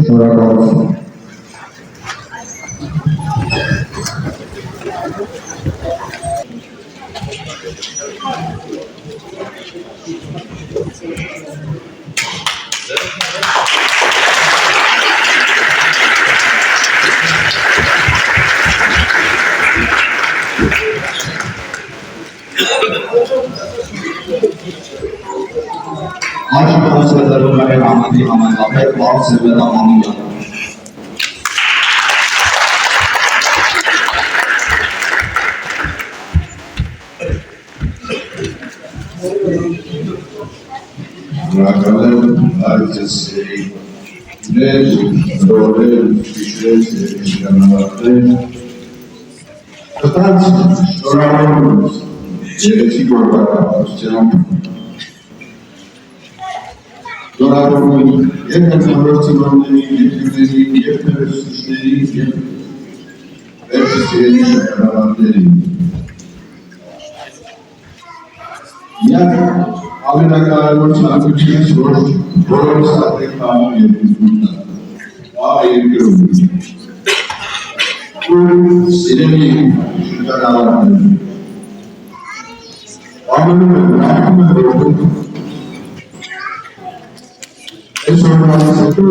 Շնորհակալություն։ Այժմ խոսելերում է համանդի համանդապետ Վարդ Սևետամանյանը։ Շնորհակալ եմ այդպես ներ, որել, ֆիշրեց, շնորհակալ կտած շնորհակալություն երեցի գործակալությամբ Շնորհակալություն և հերձավորությունների, երկրների, և ներուսիչների, և վերջիսիրելի շրջանավարտների։ Միակ ամենակարևոր ցանկությունս, որ բոլորս ատեկանում երկրությունն է, երկրում։ Ու սիրելի շրջանավարտներ։ Ամենում եմ, որում Այս օրվանից հետո,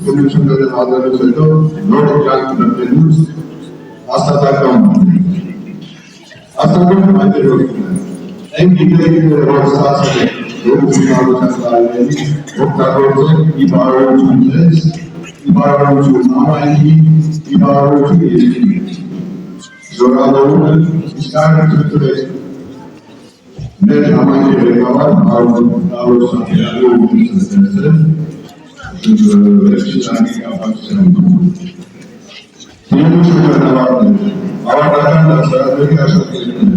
քննությունները հանդերձ հետո, նոր կյանք մտնելուց հաստատական այդերով այն գիտելիքները, որ ստացել եք գործունեության տարիներին, օգտագործել ի բարօրություն ձեզ, ի բարօրություն համայնքի, ի բարօրություն երկրի։ Շնորհավորում եմ, իսկ այն կտրեք մեր համայնքի ղեկավար Նավոր Սամվելյանի ուղղությունն վերջին անգի կապակցությամբ։ Սիրելի շրջանավարտներ, ավարտական դասարանների աշակերտներ,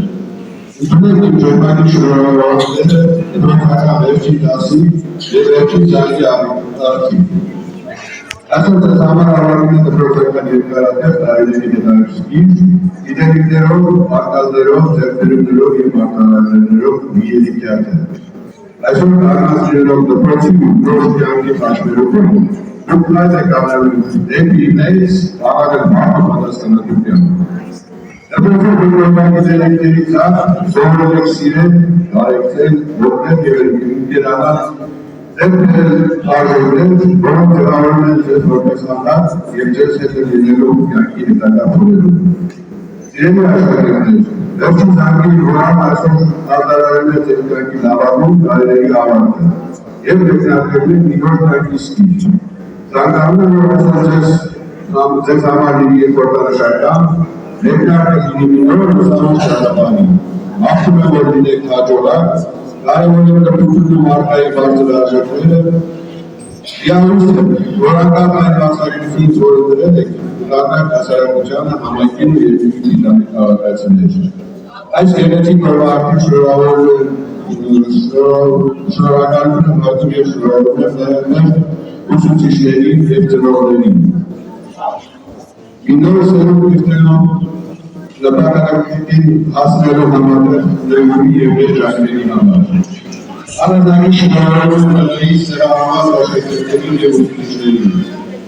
ընդունեք իմ ջերմակի շնորհավորությունները դպրոցական վերջին դասի և վերջին ծրագրի արդիվ։ Այսօր ձեզ համար ավարտում է դպրոցական երկարատև տարիների հետաքրքիր գիտելիքներով, արտադրներով, ձեռքբերումներով և մարտահրավերներով մի ելիկյատ է։ Այսօր առանձնելով դպրոցի նոր կյանքի խաչմերուկում, դուք լայց եք անելու դեպի մեծ աղագր մարդու պատասխանատվության։ Դպրոցում դպրոցական գիտելիքների ցած սովորել եք սիրել, բարեկցել, ողնել և ընկերանալ ձեր արժեքներ, որոնք ձևավորում են ձեզ որպես հանդած և ձեզ հետ լինելու կյանքի հետագա փորերում։ Սիրելի աշակերտներ, վերջին զանգի որան այսօր արտարարել է ձեր կյանքի լավագույն տարիների ավարտը և մեկնարկել մի նոր կյանքի սկիզբ։ Ցանկանում եմ, որ այսօր ձեզ համար լինի երկրորդանշական, մեկնարկը լինի մի նոր ուսանող ճանապարհի։ Մաղթում եմ, որ լինեք հաջողակ, կարևոր է կրթությունում արկայի բարձր արժեքները, հիանալի եմ, որ անկախ այն մասնագիտությունից, որը դրել եք, դառնաք հասարակությանը, համայնքին ու երկրի դինամիկ քաղաքացիներ։ Այս գեղեցիկ օրվա արդիվ շնորհակալություն եմ հատում և շնորհավորում եմ նաև մեր ուսուցիչներին և ծնողներին։ Մի նոր սերունդ գտնելով նպատակին հասնելու համար դեպի և մեր ջանքերի համար։ Անհատակի շնորհավորում տնային սրահամազ աշակերտներին և ուսուցիչներին,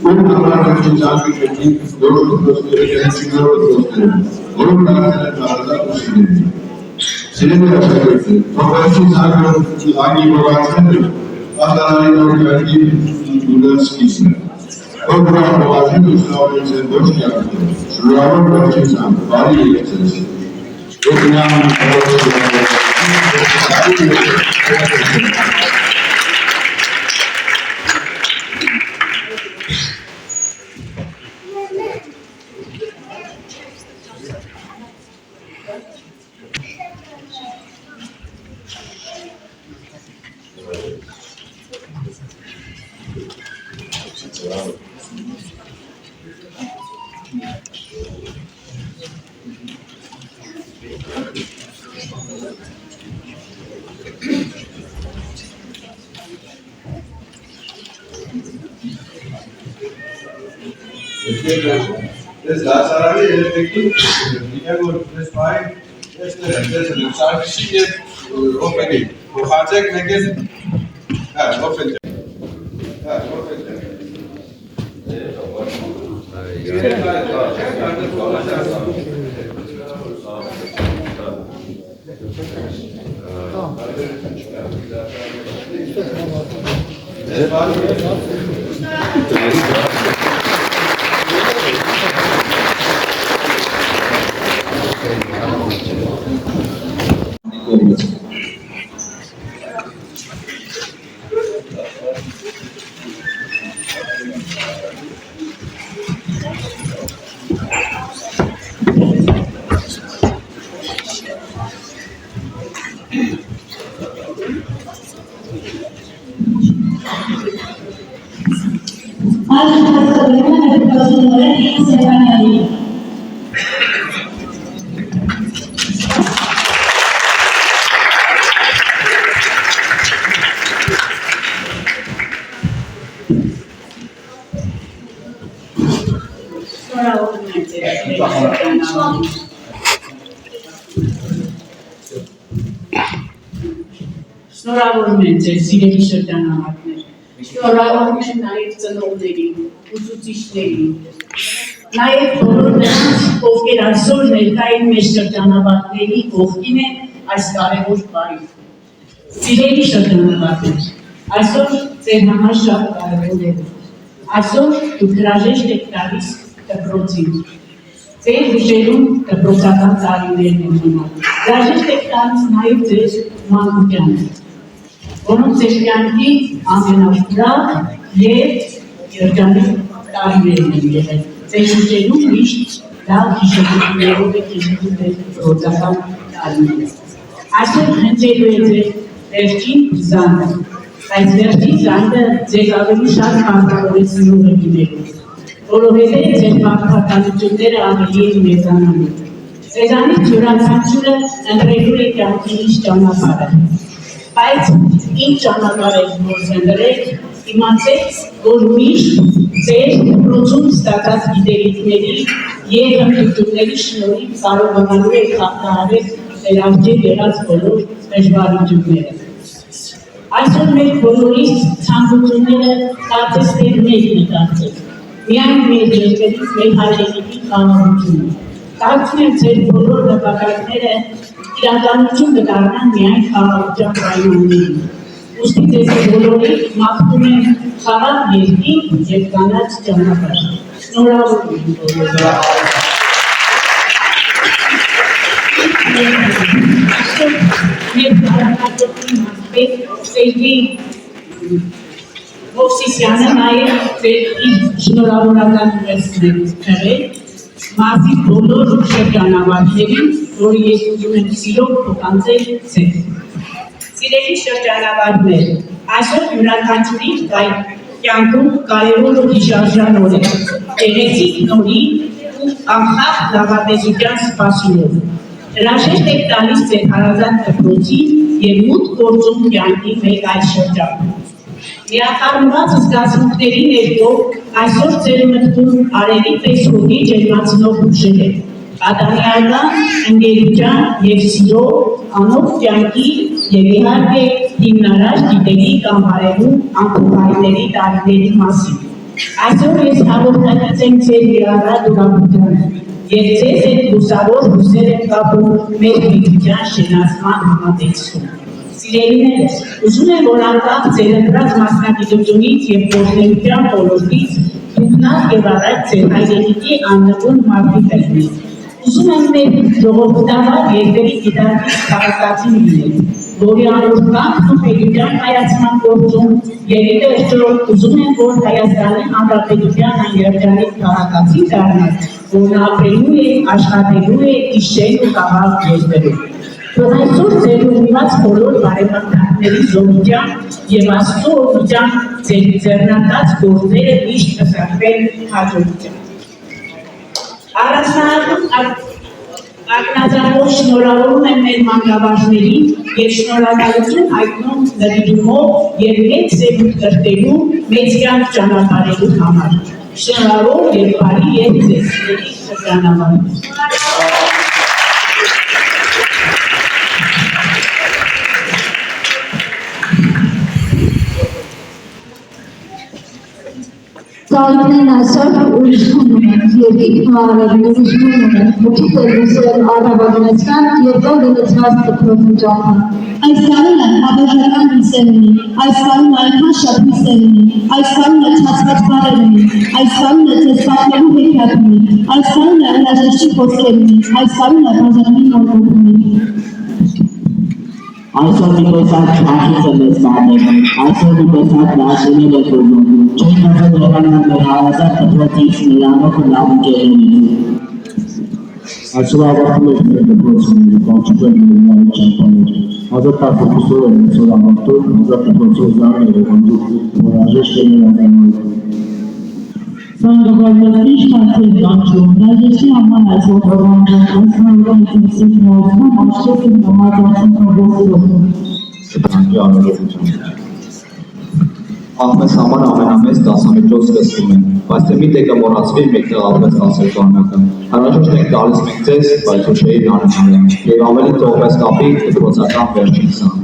ում համար վերջին ջանքը կրկին որոշ դպրոցների կրկինորդ դպրոցներում, որոնք դարձել են հարազատ ուսուցիչների։ Սիրելի աշակերտներ, թող վերջին ջանքը անգի գովացնելը արտարանի նոր կյանքի ուներ սկիզբն է։ Թող դրան հողազին ու շնորհավորեցեն ոչ կյանքներ, շնորհավոր վերջին ջանք, բարի եք ձեզ։ This Lazarani electric, this fine, there's an exciting opening. Project again, open. Շնորհավորում եմ ձեր սիրելի շրջանավարտներ, շնորհավորում եմ նաև ծնողներին, ուսուցիչներին, նաև բոլոր նրանց, ովքեր այսօր ներկա են մեր շրջանավարտների կողքին են այս կարևոր պարին։ Սիրելի շրջանավարտներ, այսօր ձեր համար շատ կարևոր է։ Այսօր դուք հրաժեշտ եք տալիս դպրոցին։ Ձեր հուշերում դպրոցական տարիներն են մնալ։ Հրաժեշտ եք տալիս նաև ձեր մանկությանը, որոնք ձեր կյանքի ամենաշնորհ և երջանիկ տարիներն են եղել։ Ձեր հուշերում միշտ լավ հիշողություններով եք իշխում ձեր դպրոցական տարիները։ Այսօր հնչելու է ձեր վերջին զանգը, բայց վերջին զանգը ձեզ ավելի շատ պարտավորեցնող է լինելու, որովհետև ձեր պարտականությունները ավելի են մեծանալու։ Ձեզանից յուրաքանչյուրը ընտրելու է կյանքի իր ճանապարհը, բայց ինչ ճանապարհ եք որ ընտրեք, իմացեք, որ միշտ ձեր դպրոցում ստացած գիտելիքների և հմտությունների շնորհիվ կարողանալու եք հաղթահարել ձեր առջև եղած բոլոր դժվարությունները։ Այսօր մեր բոլորիս ցանկությունները կարծես թե մեկն է դարձել, միայն մեր երկրից մեր հայրենիքի խաղաղությունը։ Կարծում եմ ձեր բոլոր նպատակները իրականություն կդառնան միայն խաղաղության պայմաններին։ Ուստի ձեզ բոլորին մաղթում եմ խաղաղ երկիր և կանաչ ճանապարհ։ Շնորհավորում եմ բոլորին։ Եվ հարավարդորդին հասպետ Սերգի Մովսիսյանը նաև իր շնորհավորական ուղերձներ թողել մարզի բոլոր շրջանավարտներին, որը ես ուզում եմ սիրով փոխանցել ձեզ։ Սիրելի շրջանավարտներ, այսօր յուրաքանչյուրի կյանքում կարևոր ու հիշարժան օր է, գեղեցիկ նորի ու անխախտ լավատեսության սպասումով։ Հրաժեշտ եք տալիս ձեր հարազատ դպրոցին և մուտք գործում կյանքի մեկ այլ շրջան։ Միախառնված զգացմունքների ներքո այսօր ձեր մտքում արևի պես հոգի ջերմացնող հուշեր են, պատանեկան ընկերության և սիրո, անոտ կյանքի և իհարկե հիմնարար գիտելիք անհարելու անփոխարինելի տարիների մասին։ Այսօր ես հաղորդակից եմ ձեր լիառատ ուրախությանը և ձեզ այդ լուսավոր հույսեր եմ կապում մեր պետության շենացման համատեքստում։ Սիրելիներս, ուզում եմ, որ անկախ ձեր ընտրած մասնագիտությունից և գործունեության ոլորտից դուք նախ և առաջ ձեր հայրենիքի աննվուն մարդիկ եք։ Ուզում եմ մեր ժողովրդավար երկրի գիտակից քաղաքացի լինել, որի անոր կամքն ու պետության կայացման գործում և ի վերջո ուզում եմ, որ Հայաստանի Հանրապետության աներջանիկ քաղաքացի դառնալ, որն ապրելու է, աշխատելու է իշեն ու խաղաղ երկրում։ Թող այսօր ձեր ուղղված բոլոր բարեմաղթանքների զորությամբ և Աստծո օգնությամբ ձեր ձեռնարկած գործերը միշտ կստացվեն հաջողությամբ։ Ակնածանով շնորհավորում եմ մեր մանկավարժներին և շնորհակալություն հայտնում նվիրումով և մեծ սերունդ կրտելու մեծ կյանք ճանապարհելու համար։ Շնորհավոր և բարի երգ ձեզ, սիրելի շրջանավարտներ։ Սարքներն այսօր ուրիշում ունեն, երկիքն արևն ուրիշում ունեն, մուտիք է լուսել առավագնեցկան և դող գնեցված դպրոցն ճապան։ Այս կարունը հավերժական հույսեր ունի, այս կարունը այնքան շատ հույսեր ունի, այս կարունը չացված բարեր ունի, այս կարունը ձեզ պատմելու հեքիաթ ունի, այս կարունը հրաժեշտի խոսքեր ունի, այս կարունը բաժանումի նորոգ ունի։ Այսօր դիպոսակ չախից է մեզ բաներ, այսօր դիպոսակ լաշիներ է կոզում, չեն նոզում եղանան մեր հարազատ դպրոցից նրանով ու լավ ընկերներից։ Այսօր ավարտում եք մեր դպրոցները, կանչում եք մեր նավի ճամպաներ, հազար տակոպուսով են այսօր ավարտում, հազար դպրոցով զարներ է վանդուկ, որ հաժեշտ է մեր ազանալով։ Սանգավարդաց ինչքան թեր կանչում, հաժեշտի աման այսօր հովանդում, ասնավորից ինքսիք նորցում, աշտես են նամազացում կողոսով։ Սպրանքի անորողությամբ։ Աղմես համար ամենամեծ դասամիջոց սկսվում է, բայց թե մի տեկը մոռացվի մեկտեղ աղմես ասել կողմնակը։ Հրաժեշտ ենք տալիս մենք ձեզ, բայց ոչ էի նանհանեմ, և ավելի թողվես կապի դպրոցական վերջին սան։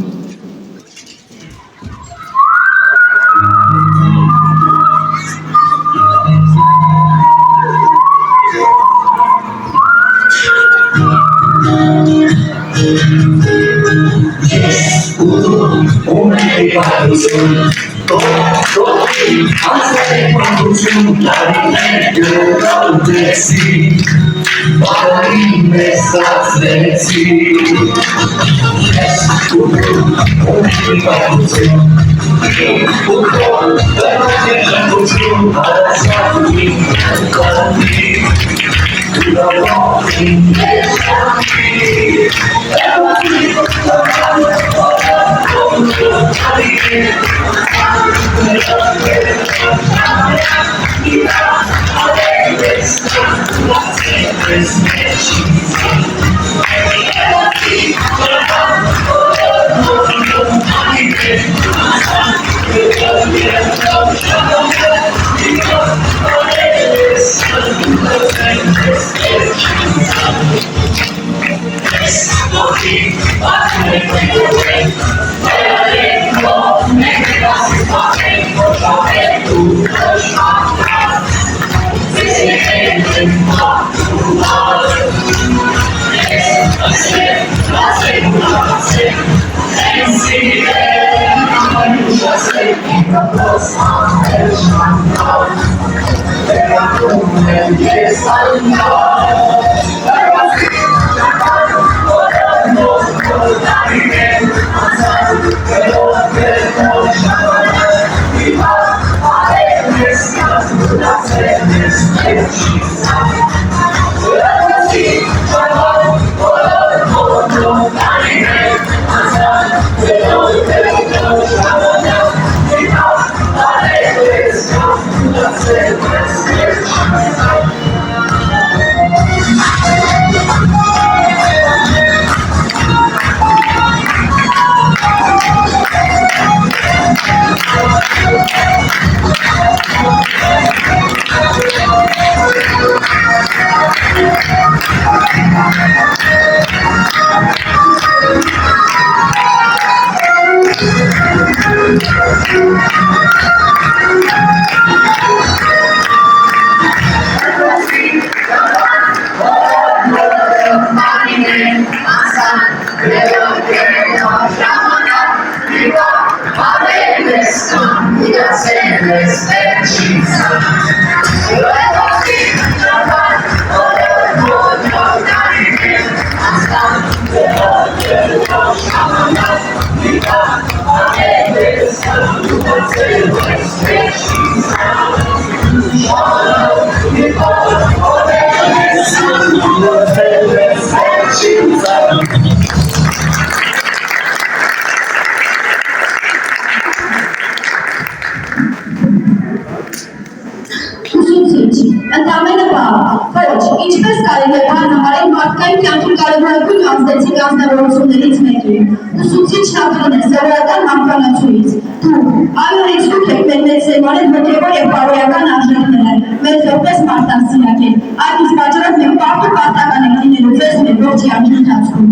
Ընդամենը բառ, ոչ, ինչպես կարելի է բառ համարել մարդկային կյանքի կարևորագույն ազդեցիկ անձնավորություններից մեկին։ Ուսուցիչ Թատրոն է, սովորական համքանացուից։ Դու, այո, հեծուկ եք մեր մեծ սերմանել հոգևոր և բարոյական արժեքները, մեզ որպես մարդասիրակ եք։ Այդ իսկ պատճառով մենք պարտու պարտական ենք լինելու ձեզ մեր ողջ կյանքի ընթացքում։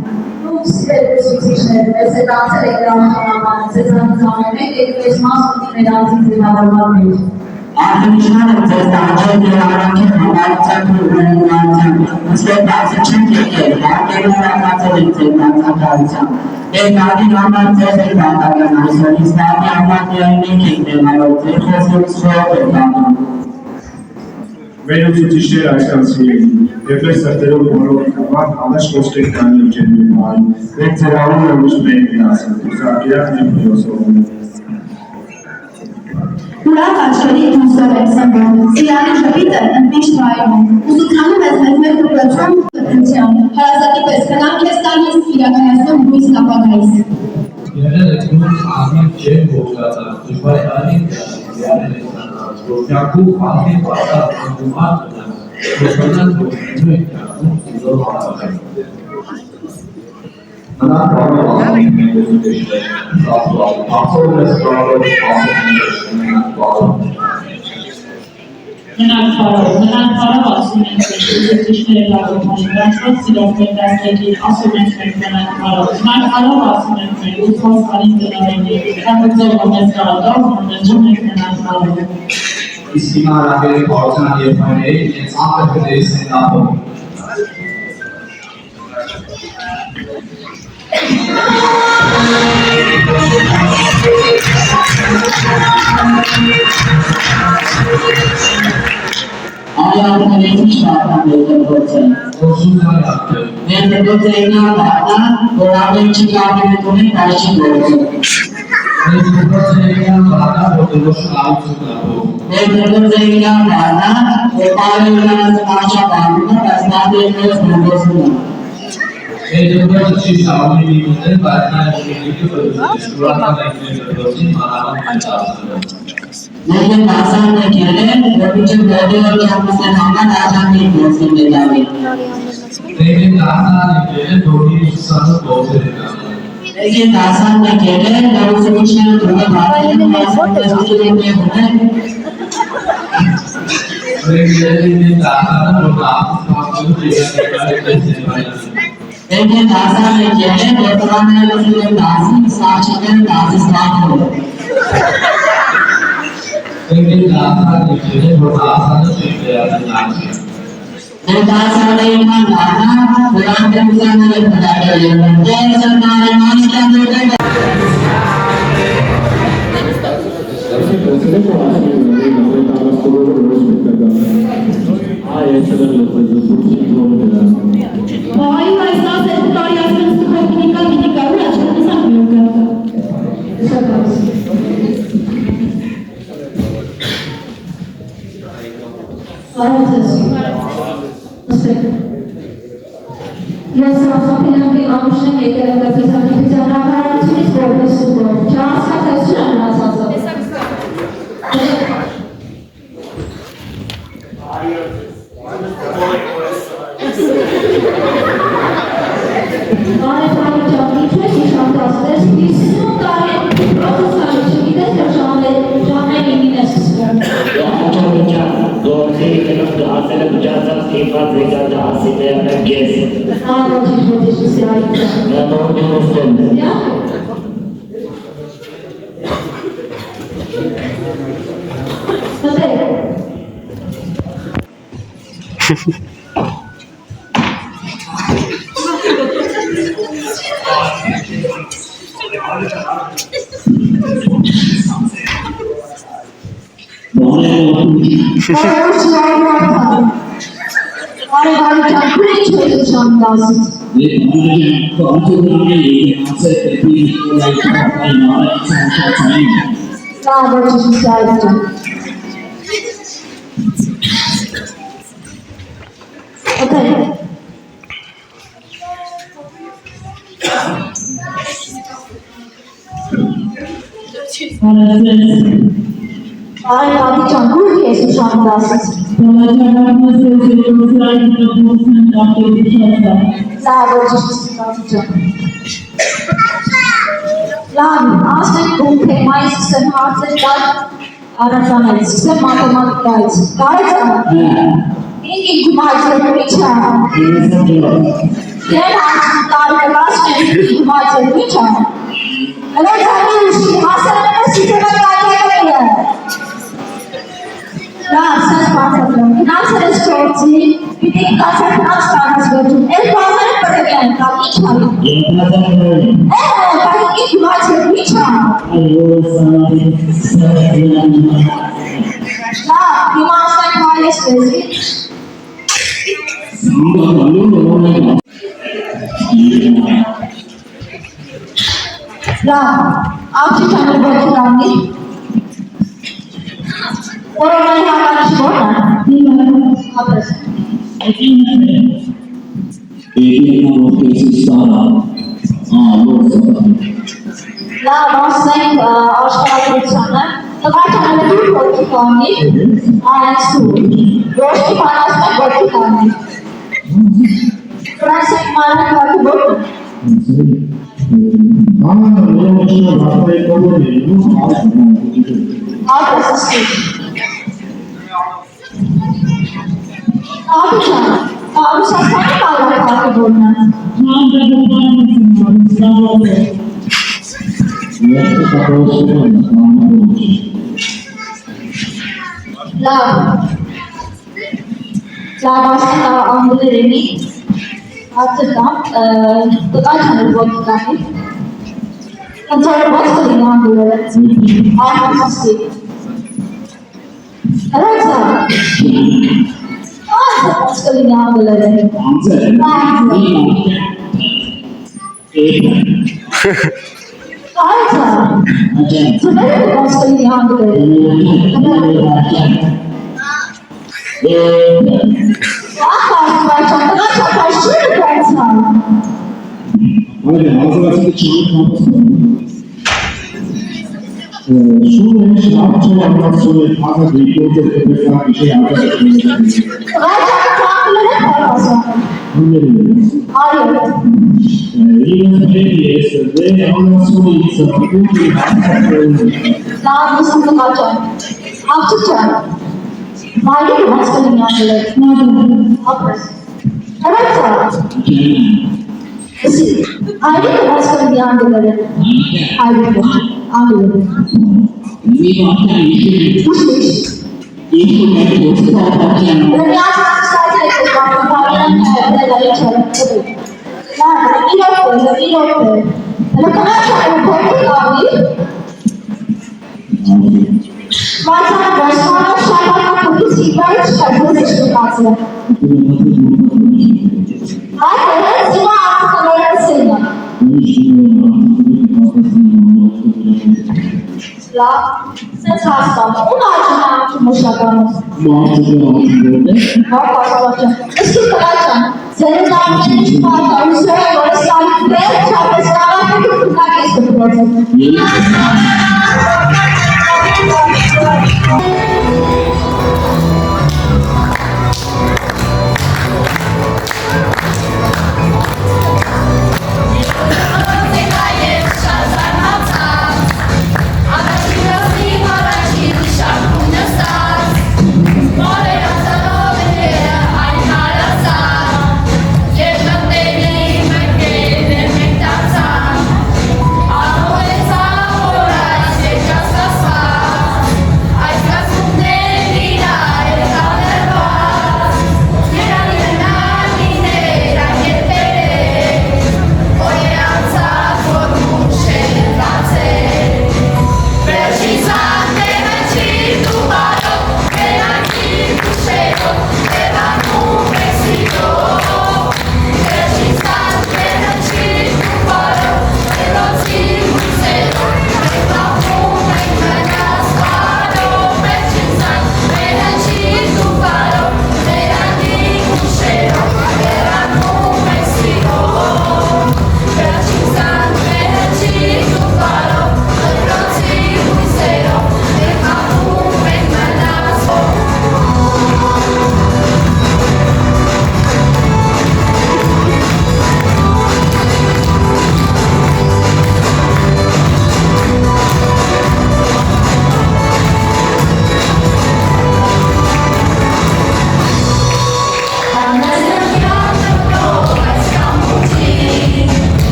Սիրելի ուսուցիչներ, մեզ հետ անցել եք դրամախանամանը, ձեզանից ամեն մեկ եք մեզ մաս ունի մեր անձին ձևավորման մեջ։ Արտոնիշները ձեզ տանջել դերանանքեն համարության պրոգրամության, ըստեղ բացի չեն եկել, դարկերում հատացել եք ձեր բացակարությամբ։ Դեր դարին համար ձեզ եք բանդական այսօր, իսկ դարի համար միայն եք եք դեմարով, ձեր խոսքից խորտ եք անում։ Մեր ուսուցիչներ այսքանցի երբեք սրտերով բոլոր կավան ամեջ խոսքեր կանել չեն մայ, դեք ձեր արում է ուշ մենք նասը, դուսակիրակ նեմ հյոսողում։ Ուրախ աչքերի դուսով եք սնվում, սիրանի ժպիտը ընդմիշտ վայրում, ուսուցանում ես մեզ մեր դուրացում կտրության, հարազատի պես կնանք ես տալիս, իրականացնում հույս ապագայիս։ Եղել եք նույն ազնիվ չեն ողջատար, դժվար արին եղել եք տանած, որ կյանքում ազնիվ պատար անգումատ կնան, ոստանան որ նույն կյանքում սիզոր հարավեն։ Նրանք կարող ասում ենք ուսուցիչներ, սասվալ, ախսորն ես կարող ասում Նրանք կարող ասում ենք ուսուցիչները լավով դրանցով սիրով մեր դասերին ասում ենք նրանք կարող ասում ենք մեր ուսմոս կարին տնավենի, կատուձով մեզ կարադով, մնջում ենք նրանք կարող։ Իսկ հիմա հրավերի պարության երբայների իրենց անկրկների սենտապով։ Ayarlarını şarttan belirleyeceğim. Belirleyeceğine bağlı, Kur'an'ın çıkartımını karşı koyacağım. Belirleyeceğine bağlı, Kur'an'ın karşı bağlı, Esnafiyetiniz bulgusunu. लेकिन आसान ने खेले वो पीछे बैठे और हमसे नामा आसान नहीं पहुंच सकते जावे लेकिन आसान ने खेले वो से कुछ नहीं तुम्हें भारत में ऐसे तस्वीर लेते होते लेकिन आसान ने खेले वर्तमान में लोग नाजी साक्षी नाजी स्टार्ट हो लेकिन आसान ने खेले वो आसान से आसान नहीं माना कुरान के मुझे नहीं पता है ये सरकार मान क्या बोलते हैं Vay vay sağ sekreter yazmanızı kopnika minika uğraşmanı sanmıyorum. Լավ, սենց բացատրում, գնացել ես գործի, պիտի կացար կնած կարած գործում, էլ բազարը պրեգյան են կալ, ինչ հարի։ Բայց ինչ գումացել, ինչ հա։ Լավ, հիմա ասենք հայես լեզի։ Լավ, աղջիկանը գործի կանի։ Որոնայի համարիշ որն է։ Հապրես։ Լավ, ասենք աշխարհագրությանը, տղաչանը դուր գործի կանի, այնսու, ոչքի պանասմեք գործի կանի։ Ֆրանսեք մանակ վարդի որն է։ Հապրես ասկի։ Աբիջան, Ռուսաստանի կարգի որն է։ Լավ, ասենք անգլերենի, ատկամ, տղաչանը որքի կանի, ընցորը ոնց կլինի անգլերեն, ասկի։ Հրացա, ոնց կլինի անգլերեն, Այցա, ծուները ոնց կլինի անգլերեն, Mali ոնց կլինի անգլերեն, հապրես, հրացա, այրիկը ոնց կլինի անգլերեն, այրիկը, անգլերեն, Սենց հաստատ, ուն աճն աղջի մոշականոս։ Հապասվաճան, ըսկի տղաճան, ձերուտ աղջին ինչ պարտարուսը, որը սալիք բեր, չապես նավակը կունակես Ահ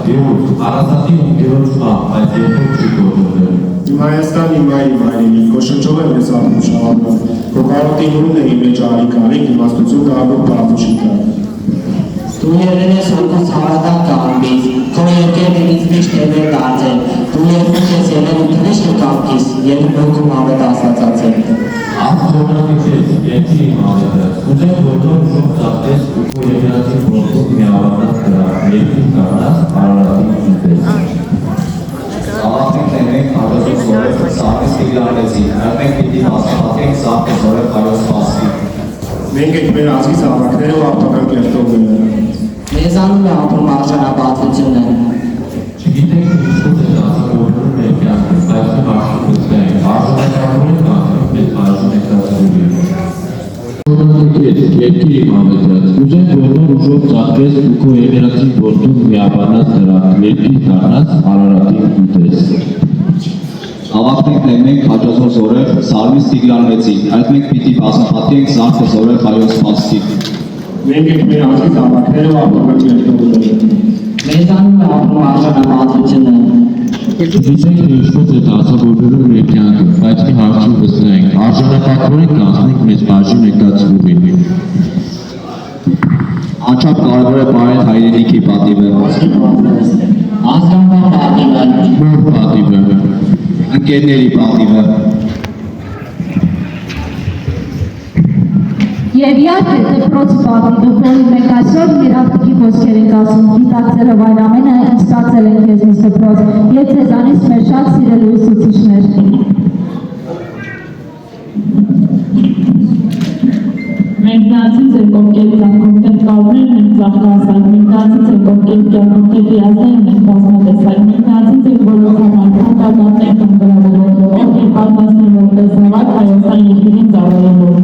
Եվ հարազատի ընկերոջ կա, բայց երբեք չի գործել։ Իմ Հայաստան իմ հայրենիք, քո շնչով եմ ես ապրում շահառնում, քո կարոտի նույնն է իմ մեջ արիք, իմաստություն դառնում պարապուշի կար։ Դու եղել ես հոգուս հավատակ կամքից, քո երկերն ինձ միշտ եղել դարձել, դու երբեք ես եղել ու թվիշտ ու կամքից, և հոգում հավետ աստվածացել։ Ահ ժողովրդի քեզ, երկի իմ ավետը, ուզեմ բոլոր շուտ ծաղտես ու քո եկրացի փորձով միավորնած դրա, երկին կարնաս Արարատին ինպես։ Ավարտենք մենք հաջորդող զորև Սարմիս Տիգրանեցին, այլ մենք պիտի հասկանանք Սարմի զորև Հայոց Սպասքի։ Մենք ենք մեր ազգի զավակները ու ապական կերտողները։ Մեզանում է ապրում արժանապատվությունը։ Չգիտենք ինչպես է դասը բոլորը մեր կյանքը, բայց հարցը գտենք, արժանապատվորեն կանք, մեզ արժան եք դասվորի։ Երկիր իմ ավետրած, ուզեմ բոլոր ուժով ծաղկես ու քո եղերացին որդուն միաբանած դրա, երկիր դառնաս Արարատին ուտես։ Ավարտենք մենք հաջորդող զորև Սարմիս Տիգրանեցին, այլ մենք պիտի բացահայտենք Սարմը զորև Հայոց Սպասքի։ Մենք ենք մեր ազգի զավակները ու ապական կերտողները։ Մեզանում է ապրում արժանապատվությունը։ Գիտենք ինչպես է դասը բոլորը մեր կյանքը, բայց մի հարցում վստահենք, արժանապատվորեն կանցնենք մեզ բաժին եկած ուղին։ Անչափ կարևոր է պարել հայրենիքի պատիվը, Ազգանվան պատիվը, Որ պատիվը, ընկերների պատիվը, Եվ իհարկե դպրոց պատիվը, որի մենք այսօր երախտի ոսկեր ենք ասում, գիտակցելով այն ամենը, ինչ ստացել ենք քեզնից դպրոց, եւ ձեզանից մեր շատ սիրելի ուսուցիչներ։ Մենք դարձից ենք ովքեր կյանքում տեղ կավորեն ենք ծաղկասալ, մենք դարձից ենք ովքեր կյանքում տեղ հիազդային ենք բազմատեսալ, մենք դարձից ենք բոլոր համար փոխակատն ենք ընտրավորելու, ովքեր պատմասնի որպես նավակ Հայաստան երկիրին ծավալելու։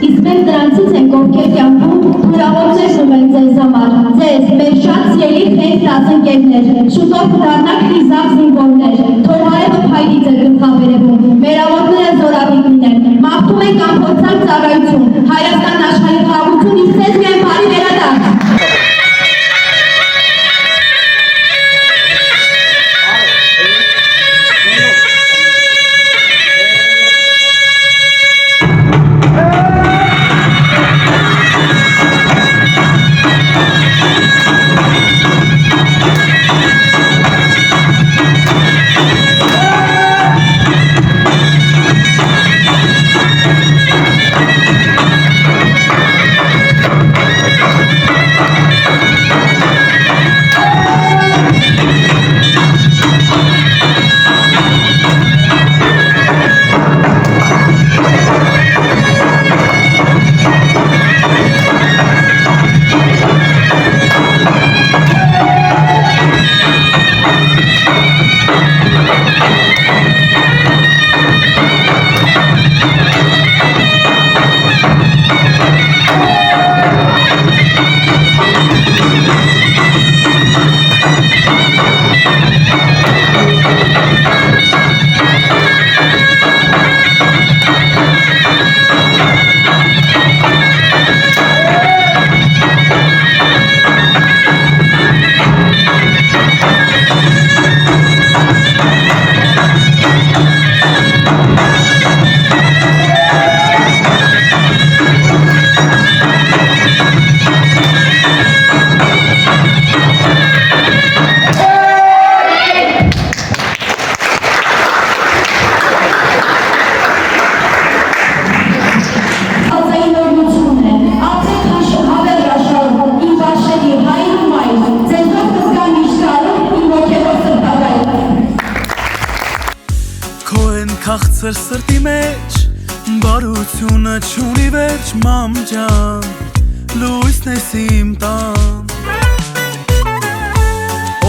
Իսկ մենք դրանցից ենք ովքեր կյանքում հնարավորություններ ունեն ձեզ համար, ձեզ, մեր շատ սիրելի խենթ դասընկերներ, շուտով կդառնաք խիզախ զինվորներ, թող արևը փայլի ձեր գլխավերևում, մեր ավարտները զորավիտ լինեն, մաղթում ենք անփորձակ ծառայություն, Հայաստան աշխարհի խաղաղություն, իսկ ձեզ միայն բարի վերադարձ։ Քաղցր սրտի մեջ բարությունը չունի վերջ մամ ջան լույսն ես իմ տան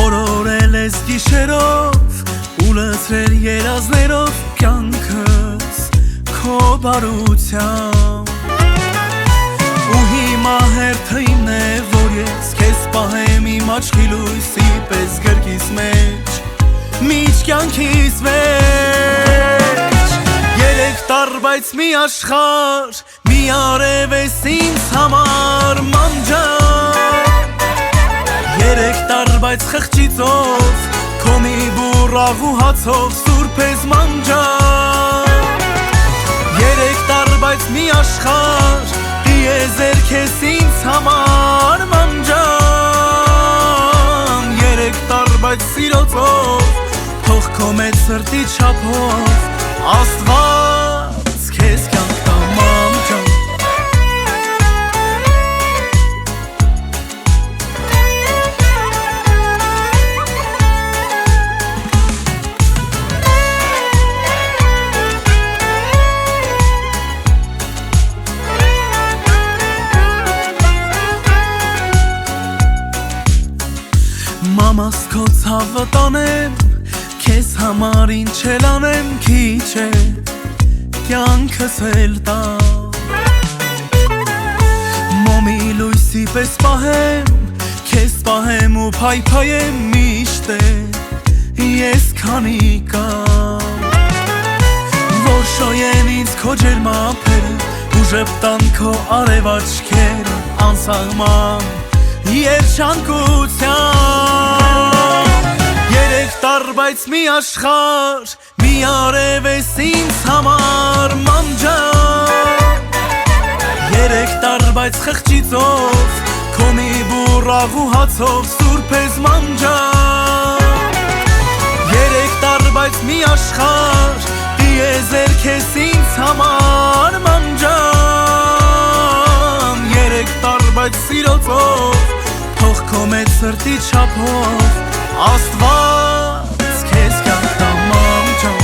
օրորել ես գիշերով ու լցրել երազներով կյանքս քո բարությամբ ու հիմա հերթը իմն է որ ես քեզ պահեմ իմ աչքի լույսի պես գրկիս մեջ միջ կյանքիս մեջ երեք տար բայց մի աշխարհ մի արև ես ինձ համար ման ջան Երեք տար բայց խղճիծով Քո մի բուրաղ ու հացով Սուրբ ես մանջան Երեք տար բայց մի աշխար Դիեզեր քեզ ինձ համար մանջան Երեք տար բայց սիրոցով Թող քո մեծ սրտի չափով Աստված քեզ կյանք տա մանջան Մամաս քո ցավը տանեմ Քեզ համար ինչ էլ անեմ քիչ է Կյանքս էլ տա Մոմի լույսի պես պահեմ Քեզ պահեմ ու փայփայեմ միշտ է Ես քանի կամ Որ շոյեն ինձ քո ջերմափերը Ու ժպտան քո արև աչքերը Անսահման երջանկության Երեք տար բայց մի աշխար Մի արև ես ինձ համար մանջան Երեք տար բայց խղճիծով Քո մի բուրաղ ու հացով Սուրբ ես մանջան Երեք տար բայց մի աշխար Դիեզեր քեզ ինձ համար մանջան Երեք տար բայց սիրոցով Թող քո մեծ սրտի չափով Աստված քեզ կյանք տա մանջան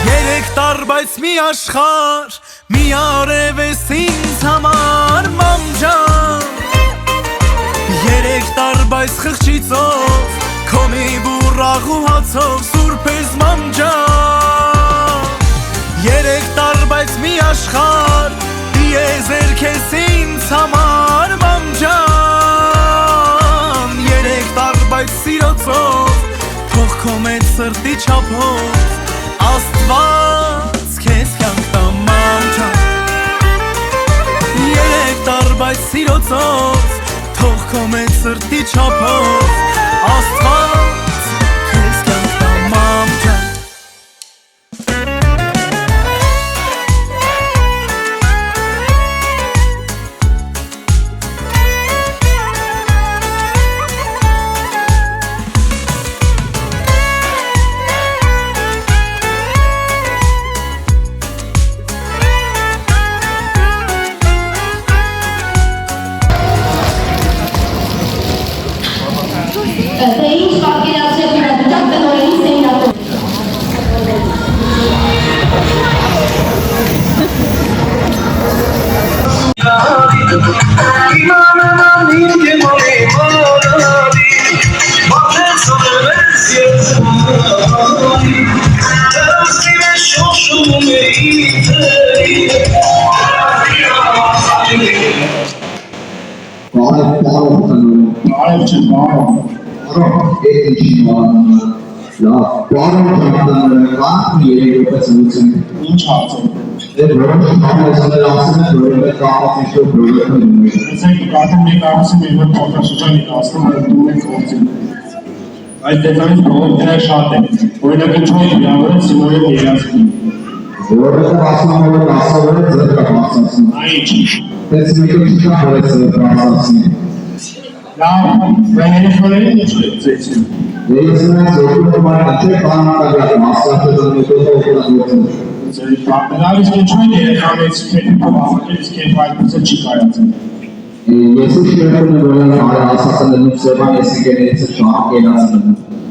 Երեք տար բայց մի աշխար Մի արև ես ինձ համար մանջան Երեք տար բայց խղճիծով Քո մի բուրաղ ու հացով Սուրբ ես մանջան Երեք տար բայց մի աշխար Դիեզեր քեզ ինձ համար մանջան Երեք տար բայց սիրոցով Թող քո մեծ սրտի չափով Աստված քեզ կյանք տա մանջան Երեք տար բայց սիրոցով Թող քո մեծ սրտի չափով Աստված քեզ կյանք տա մանջան Թե ինչ պատկերացրեք հրապիտակ տնօրենի սենյակում Բարև չէ, բարև Լավ, բարով կան երեք պես Ինչ հարցը որոշ համեսներ ասում են, որ այդ կապացիչով պրոյեկտը լինում է։ Տեսեք, կատում մեկ ամսի մեր որ փոխաշրջան եկացնում են դու եք գործին։ Այս դեպքից պրոյեկտները շատ են, օրինակ ինչու է միավորել Սիմոնեն Երազկին։ Որովհետև ասում են, որ ասավորը ձեր կապացացնում։ Այչ։ Դες մեկը չկա, որ է ձեր կապացացնում։ Լավ, վերերեխաներին ինչ լեցեցին։ Ես նրանց օգնում եմ, չէ բանակագար, մասնաճյուղը օգտագործում։ Բանալից ինչու են երեխաներից քեփիփով ասել, իսկ երբ այդպես չի կայացել։ Ես ու շեֆը նորեն ասացել եմ Սևան եսիկներից շահակերացել։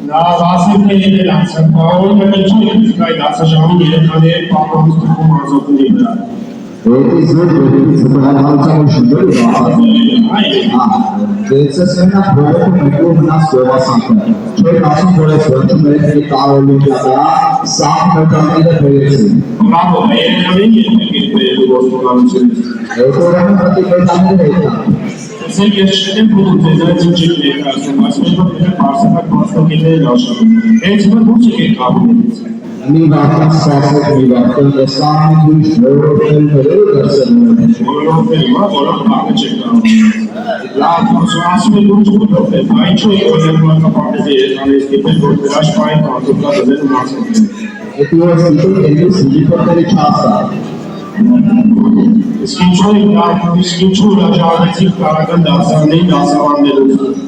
Լավ, ասել եկել անցել, օրինակ ինչու է այդ ասաժամի երեխաների պահպանություն թվում ազոտների վրա։ Զոր զբաղանցան շնդրը դեցեսենա բոլորը մեկու մնաց գովասանքը չէր ասում որ այս ոչում էր կարոլինգիա սաղ մտանելը բերեցին Բրավո, այերնավին ետմեկիտ բերելու ոստուկանությունից Ետորանը պտի պետաները հետան Սենք ես չնեմ պրոդուկտեզայց ուջիք ներկայացնում, ասում եմ, որ պարսակակ մասնակետեր են աշխատում Հենց մր ուրջ եք եք կաբունետից Մի վարկան սասեք մի վարկան տեսան դույշ որովտելները դրսելն են Որովտելում, որով բաղը չեք կարող Լավ, ասում եմ ուրջ որով է, այնչո եք օրերմակա պարտեզի երանես կեպել, որ դրաշ պային կանդուկա դվեն ու մասնակետեր Էդի որ սիքոտ էլի սիջիքոտների չասա Իսկ ինչու հրաժարվեցիք կարական դասարների դասավանդներով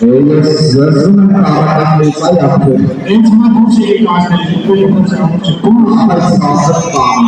Ես զրսում եմ կարականներից այ ապրել Հենց հիմա դուրս եք ասների դուք եք ամուր չկում Այս մասը պան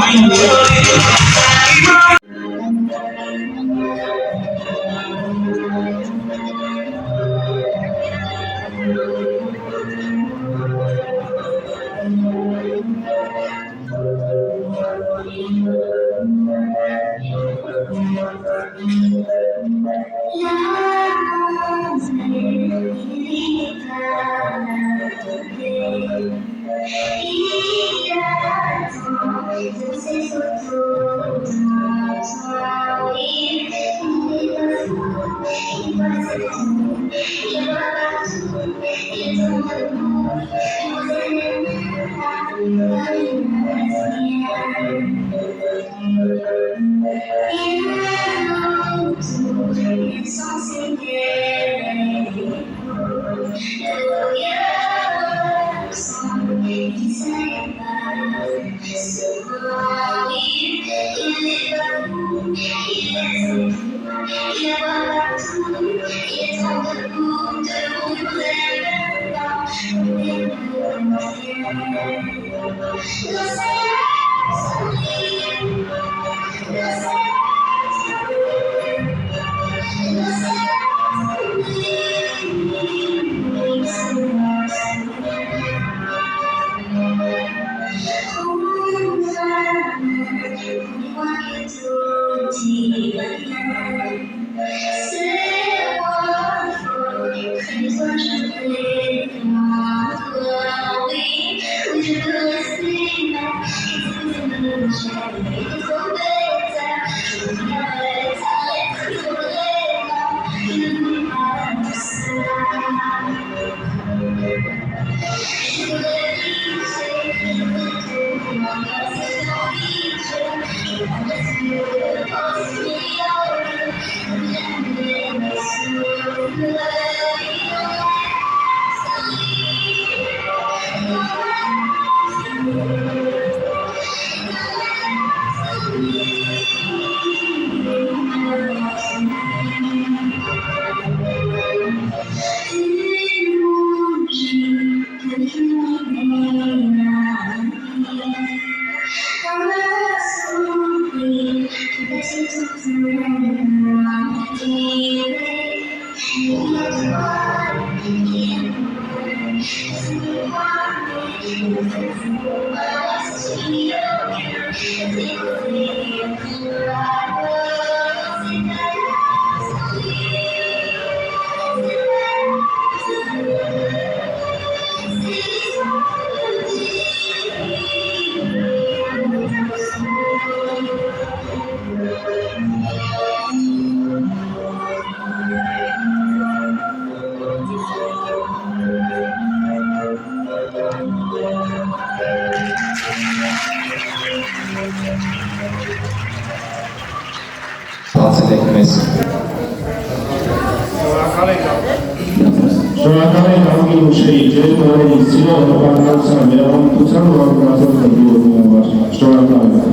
Շնորհակալ ենք Անգել Ուշեի, ջեր նորերի, սիրո հպանացան, վերաբանության ու անգնացան դրդիրովի համար, շնորհակալ ենք։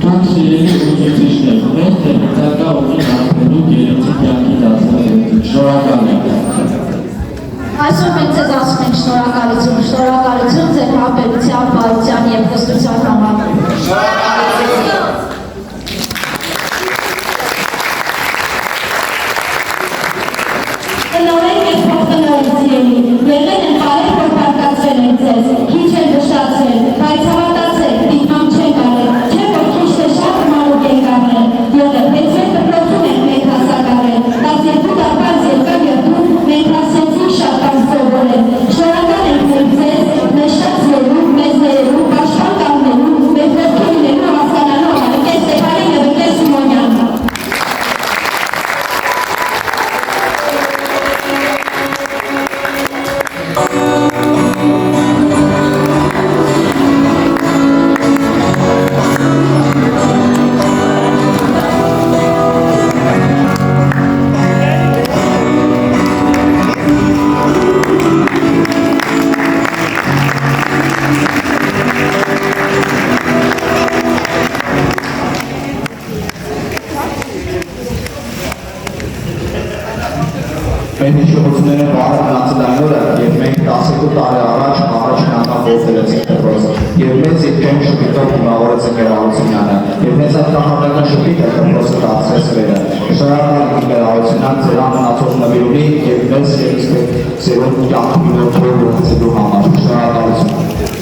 Դուք սիրելի ուսուցիչներ, մեզ տեխնիկա ունի ապրելու գերեցիկ կյանքի դասավանդում, շնորհակալ ենք։ Այսօր մենք ձեզ ասում ենք շնորհակալություն ձեր հավերության, բարության և հստության համար։ Տնօրեն և փոխտնօրեն սիրելի, եղել են բարի, որ բարգացրել են ձեզ, քիչ էլ վշտացել Մեր հիշողությունները բարը մնացել այն օրը, երբ մենք 12 տարի առաջ առաջին անգամ ողջունեցինք դպրոցը, եւ մեծ իշխան շփիտով դիմավորեցինք Գերարությունյանը, եւ մեծ արտահայտական շփիթը դպրոցը դարձրեց վերը։ Շնորհակալ ենք Գերարությունյան ձեր ամենացող նվիրումի եւ մեծ սերունդ կյանքի նորթով ունեցելու համար։ Շնորհակալություն։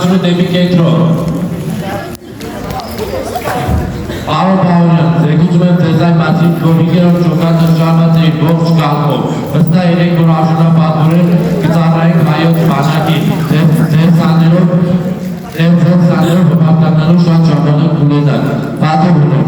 վերադարձնելու դեպի կենտրոն։ Պարոն Պաուլյան, զեկուցում եմ ձեզ այն մասին, որ 5-րդ շրջանի շարժման ողջ կազմով, ըստ երեք օր արժանապատվորեն կծառայենք հայոց բանակին, ձեր սաներով հպարտանալու շատ ժամանակ կունենաք, պատիվ ունեմ։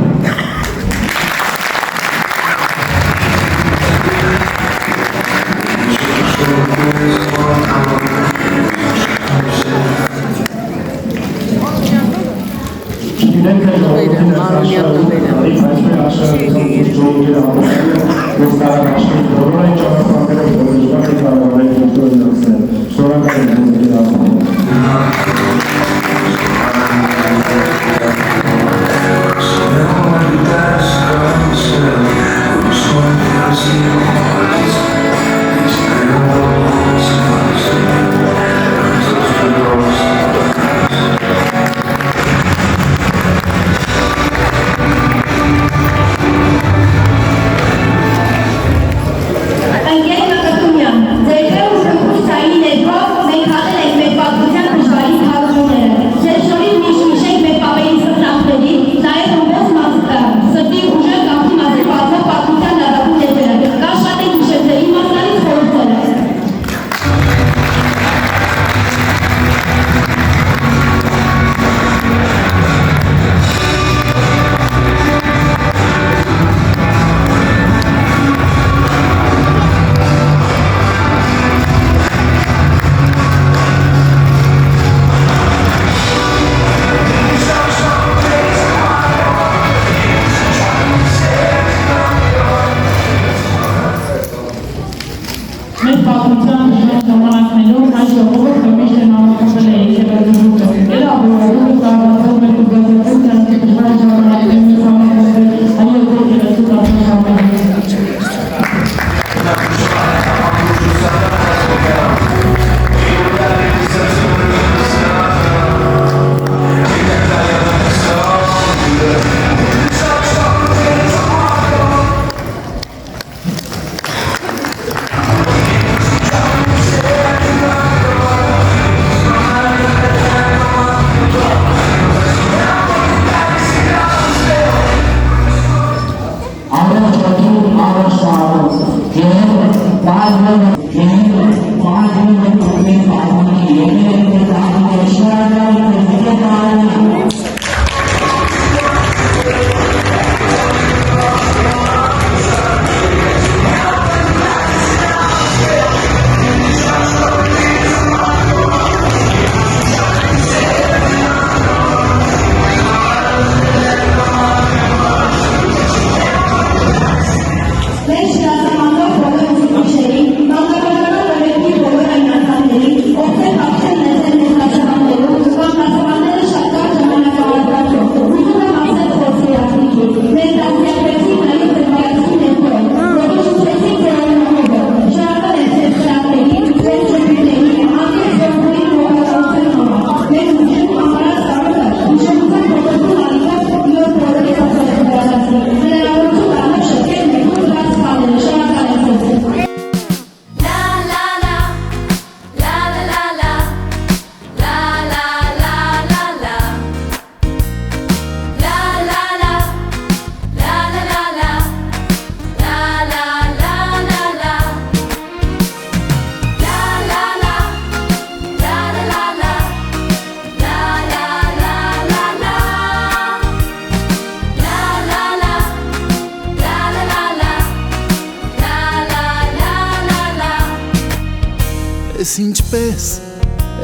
Ես ինչպես,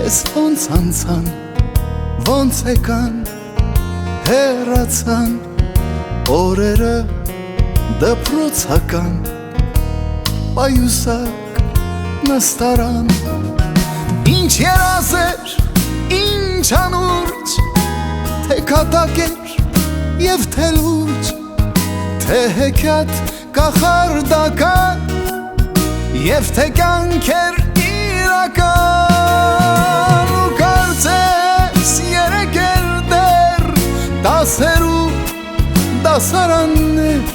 ես ոնց անցան, ոնց եկան, հեռացան, օրերը դպրոցական, պայուսակ նստարան, ինչ երազեր, ինչ անուրջ, թե կատակ էր և թե լուրջ, թե հեքիաթ կախարդական, և թե կյանք էր իրական, ու կարծես երեկ էր դեռ դասերու դասարաններ,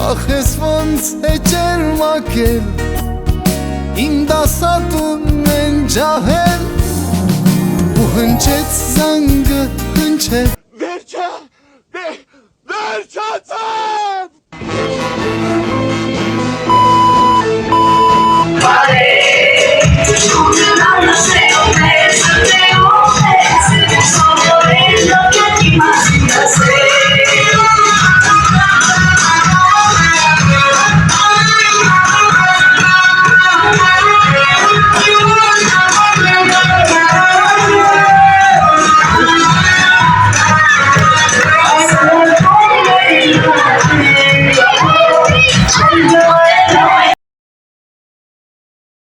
ախ ես ոնց է ջերմակել, իմ դասատուն են ջահել, ու հնչել թե